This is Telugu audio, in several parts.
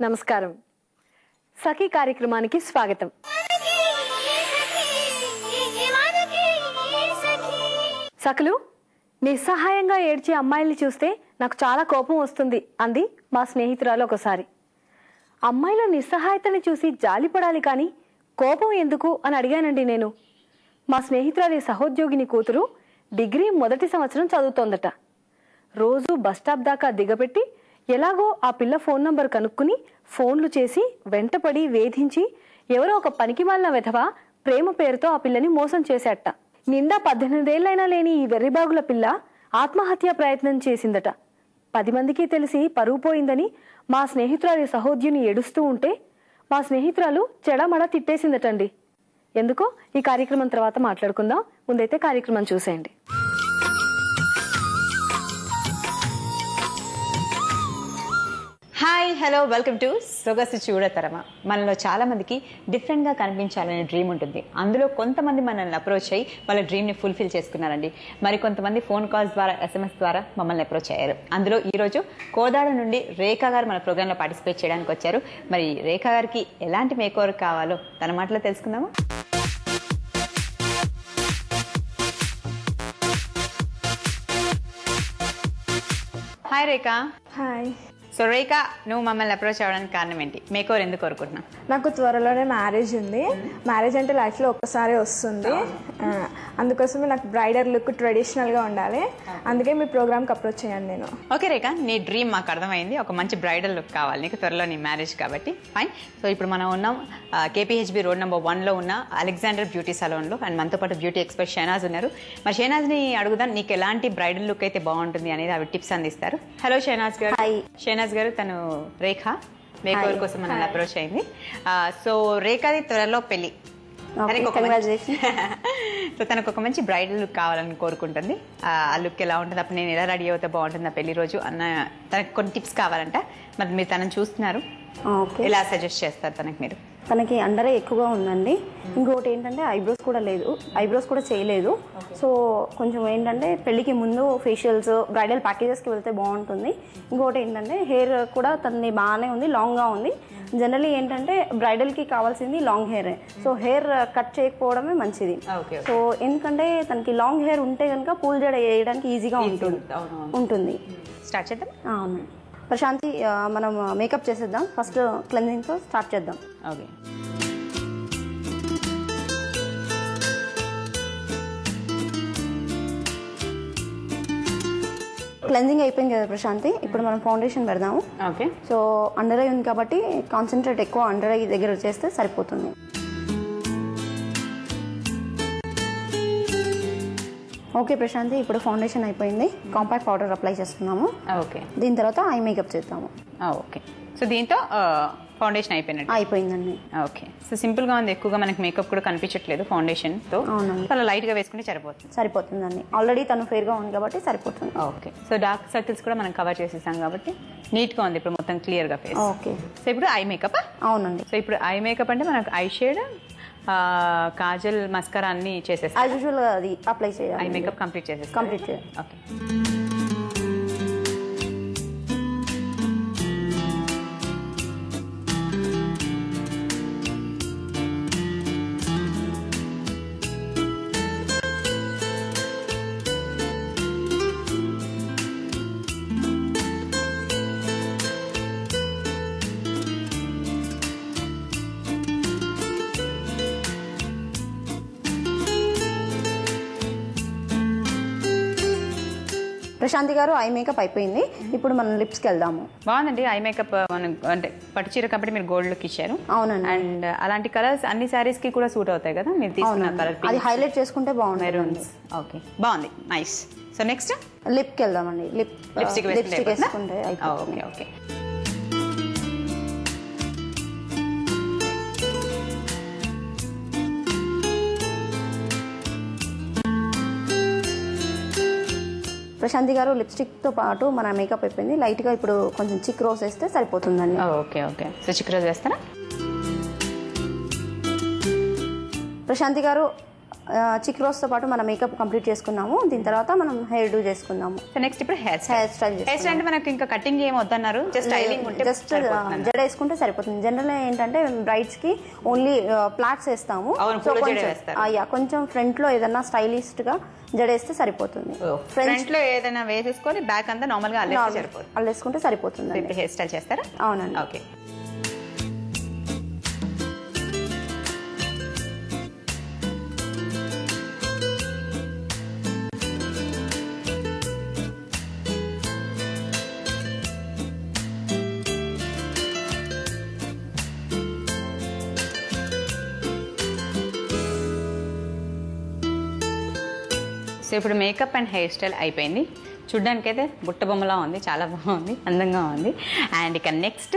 నమస్కారం. సఖీ కార్యక్రమానికి స్వాగతం. సఖలు, నిస్సహాయంగా ఏడ్చే అమ్మాయిల్ని చూస్తే నాకు చాలా కోపం వస్తుంది అంది మా స్నేహితురాలు ఒకసారి. అమ్మాయిల నిస్సహాయతని చూసి జాలిపడాలి కానీ కోపం ఎందుకు అని అడిగానండి నేను. మా స్నేహితురాలి సహోద్యోగిని కూతురు డిగ్రీ మొదటి సంవత్సరం చదువుతోందట. రోజు బస్టాప్ దాకా దిగబెట్టి ఎలాగో ఆ పిల్ల ఫోన్ నంబర్ కనుక్కుని ఫోన్లు చేసి వెంటపడి వేధించి ఎవరో ఒక పనికిమాలిన వెధవ ప్రేమ పేరుతో ఆ పిల్లని మోసం చేశాట. నిండా 18 ఏళ్లైనా లేని ఈ వెర్రిబాగుల పిల్ల ఆత్మహత్యా ప్రయత్నం చేసిందట. 10 మందికి తెలిసి పరువు పోయిందని మా స్నేహితురాలి సహోద్యుని ఏడుస్తూ ఉంటే మా స్నేహితురాలు చెడమడ తిట్టేసిందటండి. ఎందుకో ఈ కార్యక్రమం తర్వాత మాట్లాడుకుందాం. ముందైతే కార్యక్రమం చూసేయండి. హాయ్, హలో, వెల్కమ్ టు సొగసు చూడతరమా. మనలో చాలా మందికి డిఫరెంట్గా కనిపించాలనే డ్రీమ్ ఉంటుంది. అందులో కొంతమంది మనల్ని అప్రోచ్ అయ్యి వాళ్ళ డ్రీమ్ని ఫుల్ఫిల్ చేసుకున్నారండి. మరి కొంతమంది ఫోన్ కాల్స్ ద్వారా, SMS ద్వారా మమ్మల్ని అప్రోచ్ అయ్యారు. అందులో ఈరోజు కోదాడ నుండి రేఖా గారు మన ప్రోగ్రాంలో పార్టిసిపేట్ చేయడానికి వచ్చారు. మరి రేఖా గారికి ఎలాంటి మేకోవర్ కావాలో తన మాటలో తెలుసుకుందామా? హాయ్ రేఖా. హాయ్. సో రేఖా, నువ్వు మమ్మల్ని అప్రోచ్ అవ్వడానికి కారణం ఏంటి? మేకోవర్ ఎందుకు కోరుకుంటున్నావు? నాకు త్వరలోనే మ్యారేజ్ ఉంది. మ్యారేజ్ అంటే లైఫ్లో ఒక్కసారి వస్తుంది. అందుకోసమే నాకు బ్రైడల్ లుక్ ట్రెడిషనల్గా ఉండాలి. అందుకే మీ ప్రోగ్రామ్కి అప్రోచ్ అయ్యాను నేను. ఓకే రేఖా, నీ డ్రీమ్ మాకు అర్థమైంది. ఒక మంచి బ్రైడల్ లుక్ కావాలి నీకు, త్వరలో నీ మ్యారేజ్ కాబట్టి ఫైన్. సో ఇప్పుడు మనం ఉన్నాం KPHB రోడ్ నెంబర్ 1లో ఉన్న అలెగ్జాండర్ బ్యూటీ సలూన్లో. అండ్ మనతో పాటు బ్యూటీ ఎక్స్పర్ట్ షెహనాజ్ ఉన్నారు. మరి షెహనాజ్ని అడుగుదాం, నీకు ఎలాంటి బ్రైడల్ లుక్ అయితే బాగుంటుంది అనేది అవి టిప్స్ అందిస్తారు. హలో షెహనాజ్ గారు. షెహనాజ్ గారు, తను రేఖ మేకోవర్ కోసం మనల్ని అప్రోచ్ అయింది. సో రేఖది త్వరలో పెళ్లి. సో తనకు ఒక మంచి బ్రైడల్ లుక్ కావాలని కోరుకుంటుంది. ఆ లుక్ ఎలా ఉంటుంది, అప్పుడు నేను ఎలా రెడీ అవుతే బాగుంటుంది ఆ పెళ్లి రోజు అన్న తనకు కొన్ని టిప్స్ కావాలంట. మరి మీరు తనని చూస్తున్నారు, ఎలా సజెస్ట్ చేస్తారు తనకి మీరు? తనకి అండరే ఎక్కువగా ఉందండి. ఇంకొకటి ఏంటంటే ఐబ్రోస్ కూడా లేదు, ఐబ్రోస్ కూడా చేయలేదు. సో కొంచెం ఏంటంటే పెళ్ళికి ముందు ఫేషియల్స్, బ్రైడల్ ప్యాకేజెస్కి వెళ్తే బాగుంటుంది. ఇంకొకటి ఏంటంటే హెయిర్ కూడా తనది బాగానే ఉంది, లాంగ్గా ఉంది. జనరలీ ఏంటంటే బ్రైడల్కి కావాల్సింది long hair. So hair cut చేయకపోవడమే మంచిది. సో ఎందుకంటే తనకి లాంగ్ హెయిర్ ఉంటే కనుక పూల్ జడ వేయడానికి ఈజీగా ఉంటుంది. స్టార్ట్ చేద్దాం. అవును ప్రశాంతి, మనం మేకప్ చేసేద్దాం. ఫస్ట్ క్లెన్జింగ్తో స్టార్ట్ చేద్దాం. ఓకే. క్లెన్జింగ్ అయిపోయింది కదా ప్రశాంతి, ఇప్పుడు మనం ఫౌండేషన్ పెడదాము. ఓకే. సో అండర్ ఐ ఉంది కాబట్టి కాన్సన్ట్రేట్ ఎక్కువ అండర్ ఐ దగ్గర చేస్తే సరిపోతుంది. ఓకే ప్రశాంతి, ఇప్పుడు ఫౌండేషన్ అయిపోయింది. కాంపాక్ట్ పౌడర్ అప్లై చేస్తున్నాము. ఓకే. దీని తర్వాత ఐ మేకప్ చేద్దాము. ఓకే. సో దీంతో ఫౌండేషన్ అయిపోయినట్టు? అయిపోయిందండి. ఓకే. సో సింపుల్గా ఉంది, ఎక్కువగా మనకి మేకప్ కూడా కనిపించట్లేదు ఫౌండేషన్తో. అవునండి, చాలా లైట్గా వేసుకుంటే సరిపోతుందండి. ఆల్రెడీ తను ఫెయిర్గా ఉంది కాబట్టి సరిపోతుంది. ఓకే. సో డార్క్ సర్కిల్స్ కూడా మనం కవర్ చేసేసాం కాబట్టి నీట్గా ఉంది ఇప్పుడు, మొత్తం క్లియర్గా ఫేస్. ఓకే. సో ఇప్పుడు ఐ మేకప్? అవునండి. సో ఇప్పుడు ఐ మేకప్ అంటే మనకు ఐ షేడ్, కాజల్, మస్కరా అన్ని చేసేస్తాం. యాజ్ యూజువల్గా అది అప్లై చేయాలి. ఐ మేకప్ కంప్లీట్ చేసేస్తాం. కంప్లీట్ చేయాలి. ఓకే. ప్రశాంతి గారు, ఐ మేకప్ అయిపోయింది. ఇప్పుడు మనం లిప్స్కి వెళ్దాము. బాగుందండి ఐ మేకప్. మనం అంటే పట్టు చీర కాబట్టి మీరు గోల్డ్ లుక్ ఇచ్చారు. అవునండి. అండ్ అలాంటి కలర్స్ అన్ని సారీస్ కి కూడా సూట్ అవుతాయి కదా మీరు తీసుకున్న కలర్. అది హైలైట్ చేసుకుంటే బాగుంటుంది. ఓకే, బాగుంది, నైస్. సో నెక్స్ట్ లిప్కి వెళ్దామండి. లిప్స్టిక్ వేసుకుంటే ఓకే. ఓకే. ప్రశాంతి గారు, లిప్స్టిక్తో పాటు మన మేకప్ అయిపోయింది. లైట్గా ఇప్పుడు కొంచెం చిక్ రోజ్ వేస్తే సరిపోతుందండి. ఓకే. ఓకే. సో చిక్ రోజ్ వేస్తారా? ప్రశాంతి గారు, చిక్ రోస్తో పాటు మనం మేకప్ కంప్లీట్ చేసుకున్నాము. దీని తర్వాత మనం హెయిర్ డూ చేసుకుందాము. సో నెక్స్ట్ ఇప్పుడు hair hair style hair style అంటే మనకి ఇంకా కటింగ్ ఏం వద్దన్నారు, జస్ట్ స్టైలింగ్ ఉంటే జస్ట్ జడ వేసుకుంటే సరిపోతుంది. జనరల్ ఏంటంటే బ్రైడ్స్ కి ఓన్లీ ప్లాట్స్ వేస్తాము. సో కొంచెం ఫ్రంట్ లో ఏదన్నా స్టైలిస్ట్ గా జడేస్తే సరిపోతుంది. ఫ్రంట్ లో ఏదైనా వేసేసుకొని బ్యాక్ అంతా నార్మల్ గా అల్లేసుకుంటే సరిపోతుంది. ఇప్పుడు హెయిర్ స్టైల్ చేస్తారా? అవునండి. ఓకే. సో ఇప్పుడు మేకప్ అండ్ హెయిర్ స్టైల్ అయిపోయింది. చూడ్డానికి అయితే బుట్ట బొమ్మలా ఉంది, చాలా బాగుంది, అందంగా ఉంది. అండ్ ఇక నెక్స్ట్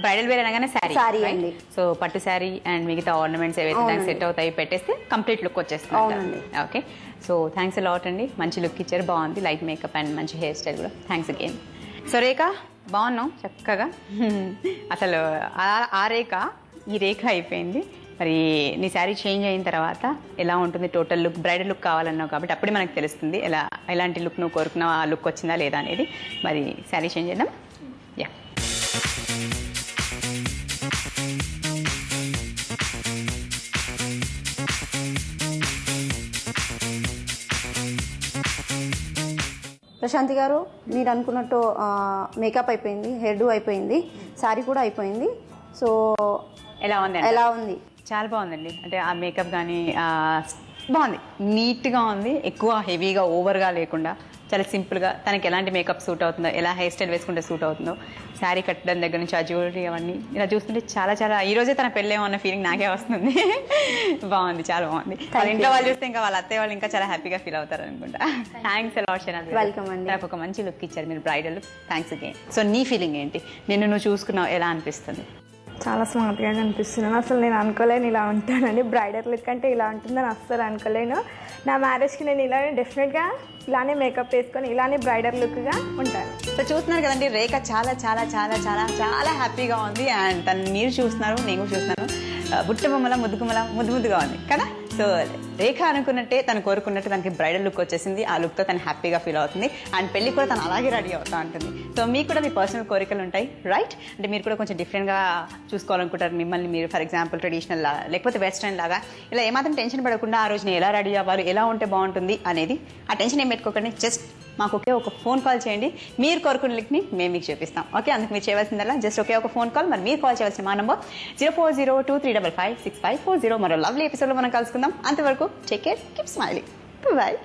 బ్రైడల్ వేర్ అనగానే శారీ అండి. సో పట్టు శారీ అండ్ మిగతా ఆర్నమెంట్స్ ఏవైతే దానికి సెట్ అవుతాయి పెట్టేస్తే కంప్లీట్ లుక్ వచ్చేస్తుంది. ఓకే. సో థ్యాంక్స్ లాట్ అండి, మంచి లుక్ ఇచ్చారు, బాగుంది. లైట్ మేకప్ అండ్ మంచి హెయిర్ స్టైల్ కూడా. Thanks again. సో రేఖ బాగున్నాం చక్కగా. అసలు ఆ రేఖ ఈ రేఖ అయిపోయింది. మరి నీ శారీ చేంజ్ అయిన తర్వాత ఎలా ఉంటుంది టోటల్ లుక్? బ్రైడల్ లుక్ కావాలన్నావు కాబట్టి అప్పుడే మనకు తెలుస్తుంది ఎలాంటి లుక్ నువ్వు కోరుకున్నావు, ఆ లుక్ వచ్చిందా లేదా అనేది. మరి శారీ చేంజ్ చేద్దాం. యా. ప్రశాంతి గారు, మీరు అనుకున్నట్టు మేకప్ అయిపోయింది, హెయిర్ డూ అయిపోయింది, శారీ కూడా అయిపోయింది. సో ఎలా ఉంది? చాలా బాగుందండి. అంటే ఆ మేకప్ కానీ బాగుంది, నీట్గా ఉంది. ఎక్కువ హెవీగా ఓవర్గా లేకుండా చాలా సింపుల్గా తనకి ఎలాంటి మేకప్ సూట్ అవుతుందో, ఎలా హెయిర్ స్టైల్ వేసుకుంటే సూట్ అవుతుందో, శారీ కట్టడం దగ్గర నుంచి ఆ జ్యువెలరీ అవన్నీ ఇలా చూస్తుంటే చాలా చాలా ఈరోజే తన పెళ్ళేమో అన్న ఫీలింగ్ నాకే వస్తుంది. బాగుంది, చాలా బాగుంది. వాళ్ళ ఇంట్లో వాళ్ళు చూస్తే ఇంకా వాళ్ళ అత్తయ్య వాళ్ళు ఇంకా చాలా హ్యాపీగా ఫీల్ అవుతారు అనుకుంటా. Thanks a lot Shehnaz. వెల్కమ్ అండి. నాకు ఒక మంచి లుక్ ఇచ్చారు మీరు, bridal look. Thanks again. So నీ ఫీలింగ్ ఏంటి? నిన్ను నువ్వు చూసుకున్నావు, ఎలా అనిపిస్తుంది? చాలా స్మార్ట్గా కనిపిస్తున్నాను. అసలు నేను అనుకోలేను ఇలా ఉంటానని, బ్రైడల్ లుక్ అంటే ఇలా ఉంటుందని అస్సలు అనుకోలేను. నా మ్యారేజ్కి నేను ఇలానే డెఫినెట్గా ఇలానే మేకప్ వేసుకొని ఇలానే బ్రైడల్ లుక్గా ఉంటాను. సో చూస్తున్నారు కదండి, రేఖ చాలా చాలా చాలా చాలా చాలా హ్యాపీగా ఉంది. అండ్ తను మీరు చూస్తున్నారు, నేను కూడా చూస్తున్నాను. బుట్ట బొమ్మల ముద్దు ముద్దుగా ఉంది కదా. సో రేఖ అనుకున్నట్టే తను కోరుకున్నట్టు తనకి బ్రైడల్ లుక్ వచ్చేసింది. ఆ లుక్తో తను హ్యాపీగా ఫీల్ అవుతుంది. అండ్ పెళ్లి కూడా తను అలాగే రెడీ అవుతా ఉంటుంది. సో మీకు కూడా మీ పర్సనల్ కోరికలు ఉంటాయి, రైట్? అంటే మీరు కూడా కొంచెం డిఫరెంట్గా చూసుకోవాలనుకుంటారు మిమ్మల్ని మీరు. ఫర్ ఎగ్జాంపుల్ ట్రెడిషనల్ లాగా లేకపోతే వెస్ట్రన్ లాగా, ఇలా ఏమాత్రం టెన్షన్ పడకుండా ఆ రోజున ఎలా రెడీ అవ్వాలి, ఎలా ఉంటే బాగుంటుంది అనేది ఆ టెన్షన్ ఏం పెట్టుకోకండి. జస్ట్ మాకు ఒకే ఒక ఫోన్ కాల్ చేయండి, మీరు కోరుకున్న లింక్ని మేము మీకు చూపిస్తాం. ఓకే, అందుకు మీరు చేయవలసిందల్లా జస్ట్ ఒకే ఒక ఫోన్ కాల్. మరి మీరు కాల్ చేయవలసిన మా నంబర్ 040235565540. మరో లవ్లీ ఎపిసోడ్లో మనం కలుసుకుందాం. అంతవరకు take care, keep smiling, bye.